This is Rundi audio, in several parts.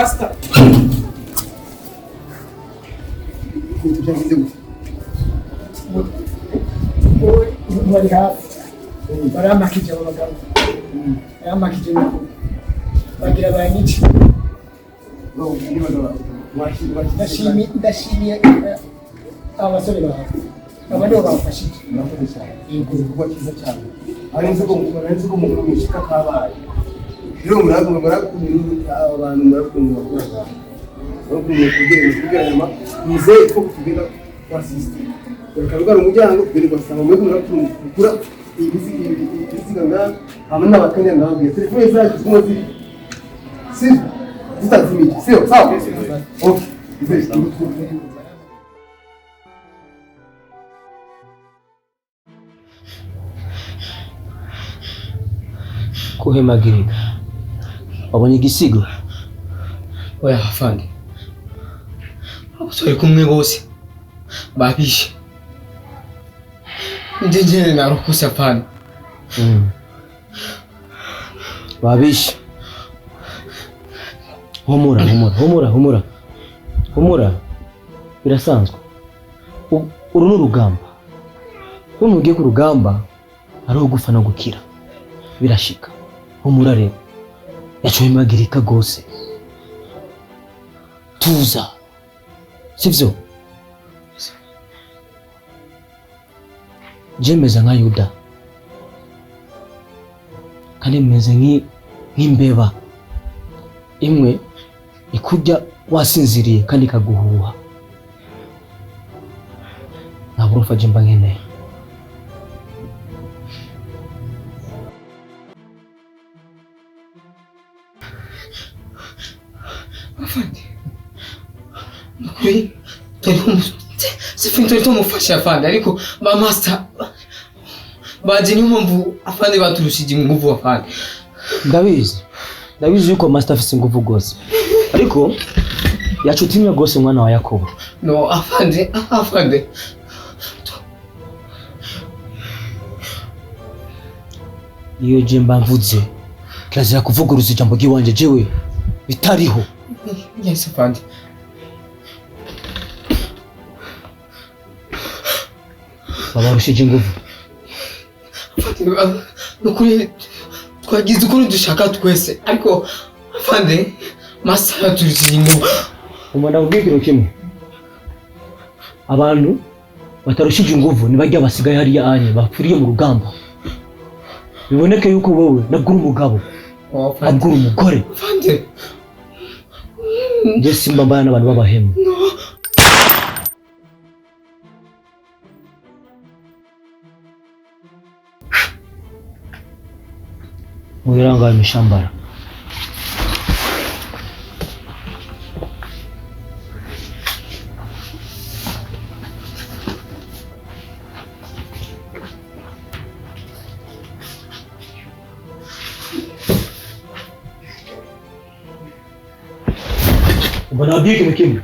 Master. Wali hafi. Baramakije abagabo. Baramakije nuko. Bagira banyici. Ndashimiye abasore bawe. Abandi bafashije. Yego kuba cyiza cyane. Arenze ko umuntu mushika kabaye. Rero murakumva abantu murakumva bakora. Kugira nyuma nizeye ko kutubira kwa system. Bakaruga umujyango kubiri basanga muri kura ibiziga nga hamwe n'abakanya ngabye. Telefone zacu zimwe ziri. Zitazimije. Sio sawa? Okay. Kuhemagirika. Wabonye igisigo? Oya afande. Abasore kumwe bose babishe. Njye narokose afande. Babishe. Humura. Birasanzwe. Uru n'urugamba. Umuntu ugiye ku rugamba ari ugufa no gukira. Birashika. Humura rero. Yacuhemagirika gose. Tuza. Sivyo? Jemeza nka Yuda. Kandi meze nk'imbeba. Imwe ikujya wasinziriye kandi kaguhuha. Naburufa jemba nkeneye. Afande. Nukuri sifintore mufasha afande ariko ba master baje niyo mpamvu afande baturushije inguvu afande. Ndabizi yuko master afise inguvu gose. Ariko yacutimye gose mwana wa Yakobo. No afande. Iyo jemba mvuze kirazira kuvuguruza ijambo giwanje jewe bitariho. Yes afande. Babarushije inguvu. Nukuri twagize ukuntu dushaka twese ariko afande master yaturushije inguvu. Umwana ubwigiro kimwe. Abantu batarushije inguvu nibajya basigaye hariya anye bapfiriye mu rugamba. Biboneke yuko wowe nabwo umugabo. Nabwo umugore. Afande. Nje simba mbana n'abantu babahemu. Mwiranga imishambara. Ubona biki mukimwe?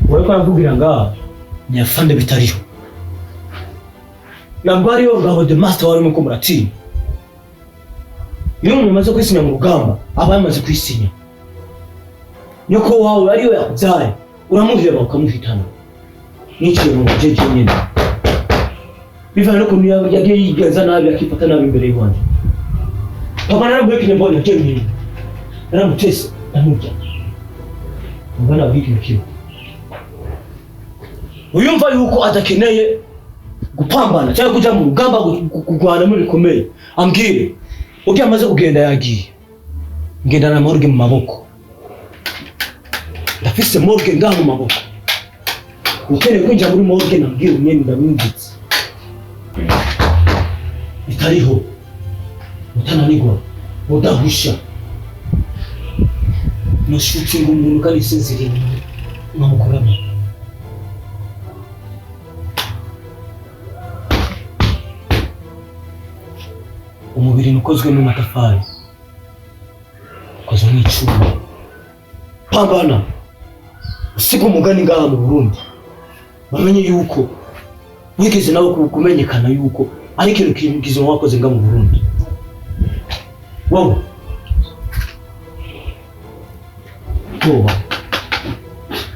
Wewe kwa mvugira nga nyafande bitariho. Nambari yo ngabo the master wari mu kumurati. Iyo umuntu amaze kwisinya mu rugamba aba yamaze kwisinya. Nyoko wawe ariyo yakubyaye uramuheba ukamuhitana. N'ikintu mu jeje nyine. Biva no kuntu yagiye yigenza nabi akifata nabi imbere y'Imana. Papa narabwiye mbona cyemye. Naramutese namujya. Mbona biki mukiro. Uyumva yuko adakeneye gupambana cyangwa kuja mu rugamba kugwana muri bikomeye. Ambwire uko amaze kugenda yagiye. Ngenda na morgue mu maboko. Ndafise morgue ngaho mu maboko. Ukeneye kwinjira muri morgue nambwire unyene ndabinditse. Bitariho. Utananigwa. Udahusha. Nashutse ngo umuntu kandi sinziriye nkamukoramo. Umubiri ukozwe n'amatafari. Ukozwe n'icuma. Pambana. Usiga umugani ngaha mu Burundi. Bamenye yuko wigeze nawe kumenyekana yuko ari ikintu kigize wakoze nga mu Burundi. Wowe ubwoba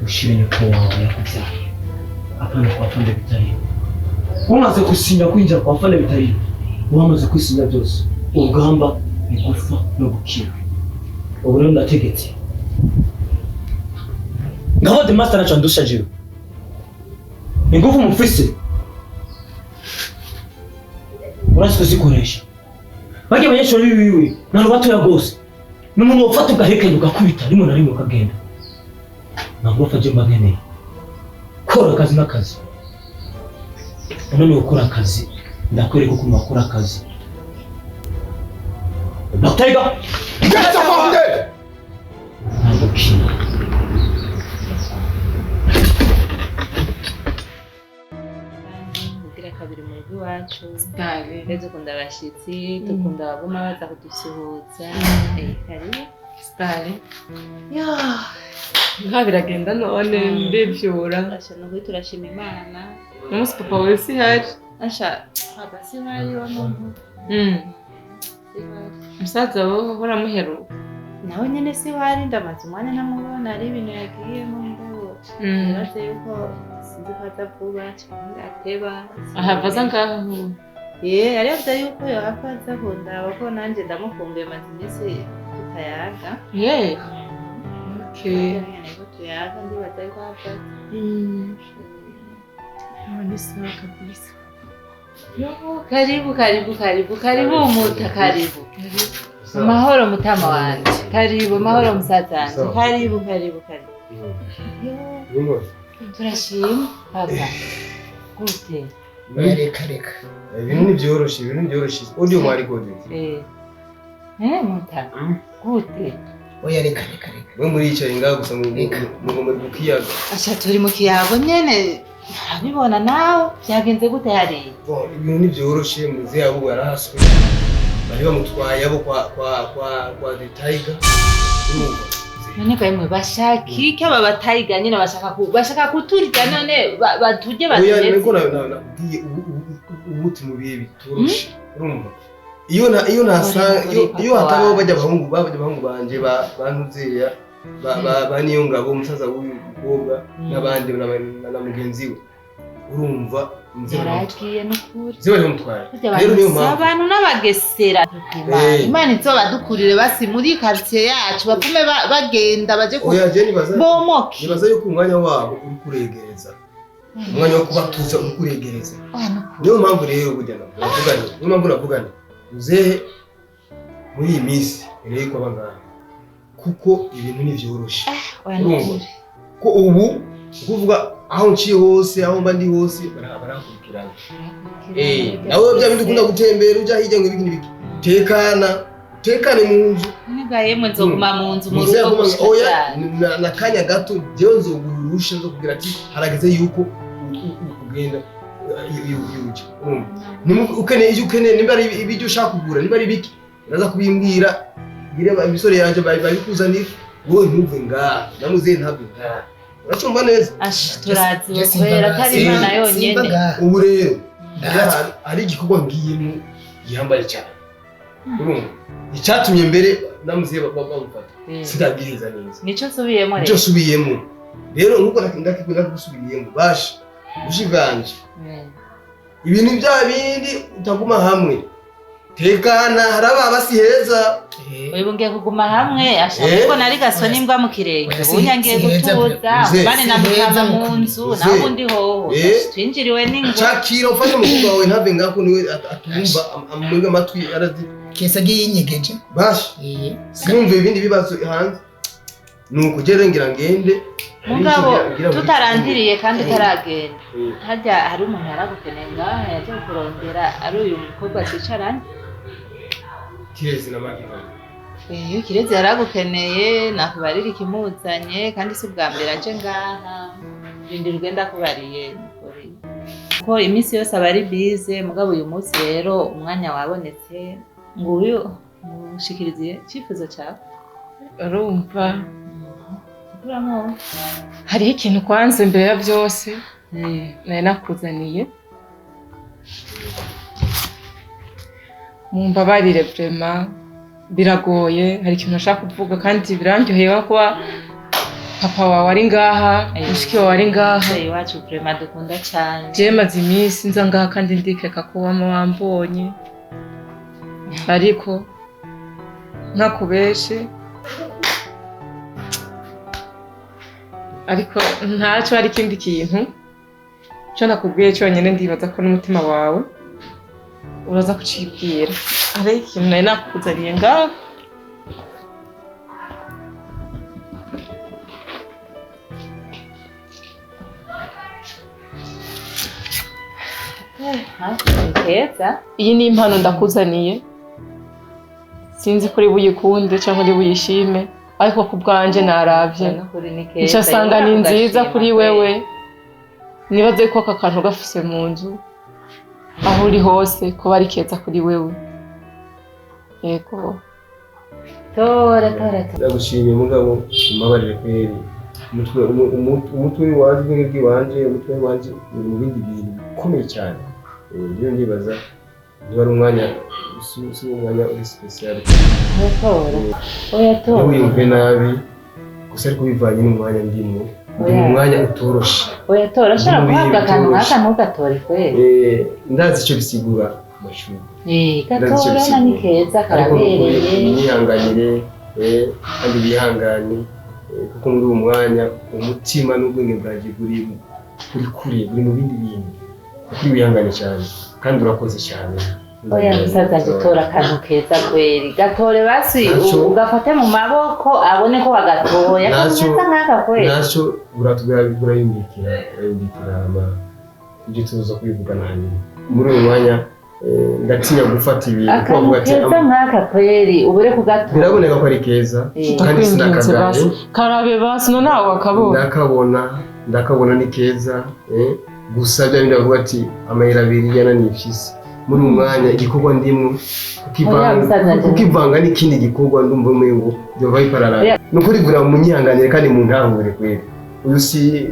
ushire nyoko wawe yakuvyaye apana kwa fande bitari umaze gusinya kwinjira kwa fande bitari wamaze kwisinya byose urugamba ni gufa no gukira ubu rero ndategetse Ngabo the master nacho ndusha jiwe ingufu mufise urasi kuzikoresha bajya abanyeshuri bibiwe naro batoya gose n'umuntu wofata ugahekenya ugakubita rimwe na rimwe ukagenda ntabwo ufaje mbageneye kora akazi n'akazi unaniwe gukora akazi ndakwereka ukuntu wakora akazi Batega Get up there! ntabwo kina kabiri mu rugo iwacu ndetse dukunda abashyitsi dukunda abaguma baza kudusuhuza karibu Style. Nka biragenda none mbevyura. Asha no turashima Imana. Umunsi papa we si hari. Asha papa si hari wa muntu. Musaza wowe uramuheruka. Nawe nyene si hari ndamaze umwanya namubona ari ibintu yagiyemo ngo. Nibaze yuko sinzi ko atavuba cyangwa ateba. Ahavaza ngaho. Yari yavuze yuko yahafaza kundaba ko nanjye ndamukumbuye maze iminsi tutayaga. Okay. Niko tuyaga ndibaza yuko ahafaza. Ni sawa kabisa. Karibu muta karibu. Mahoro mutama wanje. Karibu mahoro musaza wanje. Karibu. Turashima papa. Gute? Reka. Ibintu nibyoroshe. Audio mwari gode. Muta. Gute? Oya reka. We muri icyo ngaho gusa mu kiyaga. Asha turi mu kiyago nyene. Abibona nawe byagenze gute hari? Ibintu nibyoroshe muze yabo yarahaswe. Bari bamutwaye abo kwa the tiger. None kayimwe bashaki aba batayiga nyine bashaka kuturya none batuje batuje. Oya niko nabwiye umuti mu bihe bitoroshe. Urumva? Iyo hatabo bajya abahungu banje bantuzeya baniyo ngabo umusaza w'umukobwa n'abandi na mugenzi we. Urumva yaragiye n'ukuri bari bamutwaye. Rero niyo mpamvu abantu n'abagesera Imana izobadukurire basi muri quartier yacu bapume bagenda baje ku oya je nibaza bomoki nibaza yuko umwanya wabo uri kuregereza umwanya wo kubatuza uri kuregereza. Niyo mpamvu rero burya navugana uzehe muri iyi minsi rero ko abangana kuko ibintu nivyoroshe. Ko ubu kuvuga aho nciye hose aho mba ndi hose barakurikirana. Nawe bya bindi ukunda gutembera uja hirya ngo ibiki tekane mu nzu. Nigayemwe nzoguma mu nzu mu rugo. Oya na kanya gato jewe nzogurusha zo kugira ati harageze yuko ugenda yuje. Ukene nimba ari ibyo ushaka kugura nimba ari biki uraza kubimbwira gireba imisore yanje babikuzanira wowe ntuve nga namuze ntabwo nga uracumva neza. Turazi kwera kari Imana yonyene. Ubu rero ari igikorwa ngiyemo gihambaye cyane. Urumva icyatumye mbere namuze bamufata sidabiriza neza nico subiyemo rero nuko ndakikunda gusubiriyemo basha ushiganje ibintu bya bindi utaguma hamwe tekana haraba basi heza. Wibungiye kuguma hamwe ashaka ko nari gasoni imbwa mu kirenge bunyangiye gutuza bane namukama mu nzu naho ndi hoho twinjiriwe n'ingwa Chakira ufanye umukobwa wawe ntave ngako niwe atumva amurega amatwi arazi kesa yinyegeje bash sinumva ibindi bibazo hanze nuko gere ngira ngende mugabo tutarandiriye kandi taragenda hajya hari umuntu yaragukeneye ngaha yaje kurondera ari uyu mukobwa cicaranye Kirezi na Magina. Kirezi yaragukeneye nakubarira ikimuzanye kandi si ubwa mbere aje ngaha bindi rugenda kubariye ko iminsi yose abari bize mugabo uyu munsi rero umwanya wabonetse ngo uyu mushikiriziye cyifuzo cyawe. Urumva hariho ikintu kwanze mbere ya byose nari nakuzaniye mumbabarire vraiment biragoye hari ikintu nashaka kuvuga kandi birandyoheye kuba papa wawe ari ngaha mushiki wawe ari ngaha iwacu vraiment dukunda cyane je maze iminsi nza ngaha kandi ndikeka ko wama wambonye ariko ntakubeshe ariko ntacyo hari ikindi kintu cyo nakubwiye cyonyine ndibaza ko n'umutima wawe uraza kucibwira ari ikintu nari nakuzaniye ngaha iyi ni impano ndakuzaniye sinzi kuri buyikunde cyangwa uri buyishime ariko ku bwanje naravye nicyo asanga ni nziza kuri wewe nibaze ko aka kantu gafise mu nzu aho uri hose ko bari keza kuri wewe yego tora ndagushimiye mugabo umabarire kweri umutwe wanje ubwenge bw'iwanje umutwe wanje mu bindi bintu bikomeye cyane rero ndibaza niba ari umwanya si umwanya uri special tora wiyumve nabi gusa ariko bivanye n'umwanya ndimo ndi mu mwanya utoroshe tora shaka guhabwa akantu nk'aka ntugatore kweri ndazi icyo bisigura amashuri gatora ni keza karabereye imyihanganire kandi bihangane kuko muri uwo mwanya umutima n'ubwenge bwanjye buri mu bindi bintu kuri wihangane cyane kandi urakoze cyane oya musaza gitora akantu keza kweri gatore basi ugafate mu maboko abone ko bagatoya keza nk'aka kweri nacyo uratubwira yumvikira ibyo tuza kubivuga hanyuma muri uyu mwanya ndatinya gufata ibintu akantu keza nk'aka kweri ubure kugatora biraboneka ko ari keza kandi sinakagaye karabe basi no nawe ndakabona ni keza gusa bya bindi bavuga ati amayira abiri yananifise muri uyu mwanya igikorwa ndimwe ukivanga n'ikindi gikorwa ndumva umengo byova bipararara ni ukuri gura mu nyihanganire kandi mu ntangure kweri uyu si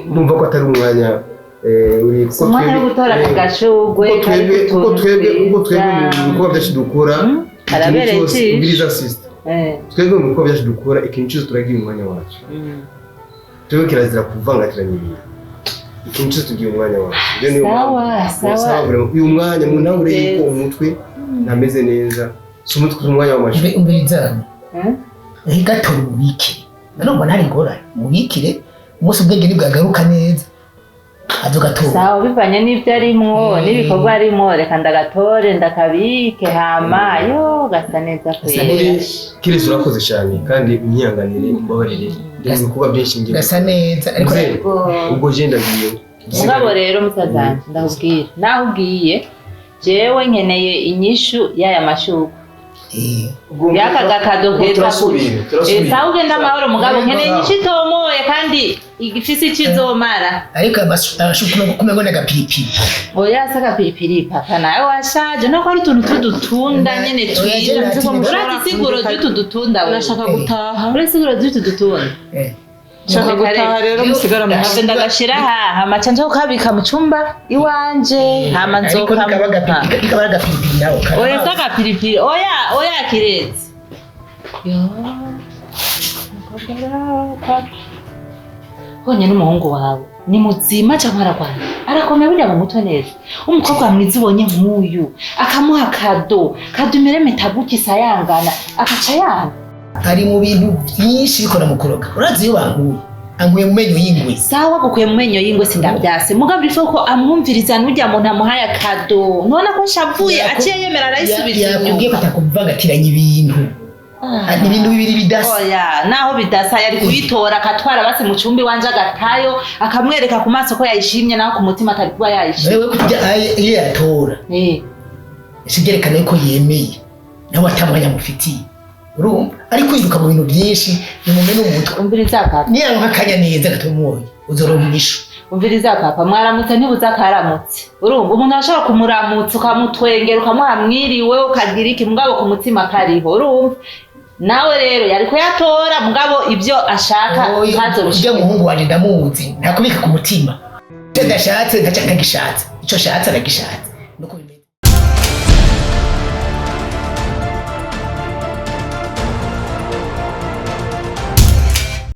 ndumva ko atari umwanya umwanya wo gutora agashugwe kuko twebwe mu bikorwa byacu dukora arabereye iki twebwe mu bikorwa byacu dukora ikintu cyose turagira umwanya wacu twebwe kirazira kuvangatiranya ibintu ikintu cyose tugiye umwanya wacu sawa uyu mwanya mu ntangure y'uko umutwe ntameze neza si umutwe umwanya w'amashuri umbirizana gatora umubikire nanone ntari ngorane umubikire umunsi ubwenge nibwagaruka neza sawa bivanye n'ibyo arimwo n'ibikorwa arimwo reka ndagatore ndakabike hama yo gasa neza kwera kirezi urakoze cyane kandi unyihanganire umbabarire ndetse ibikorwa byinshi ngiye gasa neza ariko ubwo je ndagiye mugabo rero musazanje ndakubwira naho ugiye jewe nkeneye inyishu y'aya mashuko yaka gakado keza sawa ugenda amahoro mugabo nkeneye inyishu itomoye kandi igifise ikizomara ariko abashuku no kumegona gapiripiri oya saka piripiri papa nawe washaje no ko ari utuntu tudutunda nyene twiza urati siguro ry'utudutunda urashaka gutaha urati siguro ry'utudutunda shaka gutaha rero musigara mu hasi ndagashira ha maca nje ukabika mu cumba iwanje hama nzoka ikaba gapiripiri nawo oya saka piripiri oya kirezi yo honye n'umuhungu wawe ni muzima cyangwa aragwana arakomeye burya mu mutwe neza umukobwa mwiza ubonye nk'uyu akamuha kado imere metabuki sayangana akaca yanga ari mu bintu byinshi bikora mu kuroga urazi iyo anguye mu menyo y'ingwe sawa gukuye mu menyo y'ingwe sindabyase mugabo bifo ko amwumviriza n'ujya muntu amuhaye akado none ko shavuye aciye yemera arayisubiza yakubwiye ko atakuvangatiranya ibintu ni ibintu bibiri bidasa oya naho bidasa yari kuyitora akatwara base mu cumbi wanje agatayo akamwereka ku maso ko yayishimye naho ku mutima atari kuba yayishimye wewe kujya iyo yatora sigerekana ko yemeye nawe atamwanya mufitiye urumva ari kwiruka mu bintu byinshi nimumene umutwe umviriza kapa niyo nkakanya neza gatomoye uzoromisha umviriza kapa mwaramutse ntibuza karamutse urumva umuntu ashobora kumuramutsa ukamutwengera ukamwamwiriwe ukagira iki mugabo ku mutima kariho urumva nawe rero yari kuyatora mugabo ibyo ashaka ntazo bishye muhungu wanje ndamuzi ntakubika ku mutima ndashatse ndagishatse ico shatse aragishatse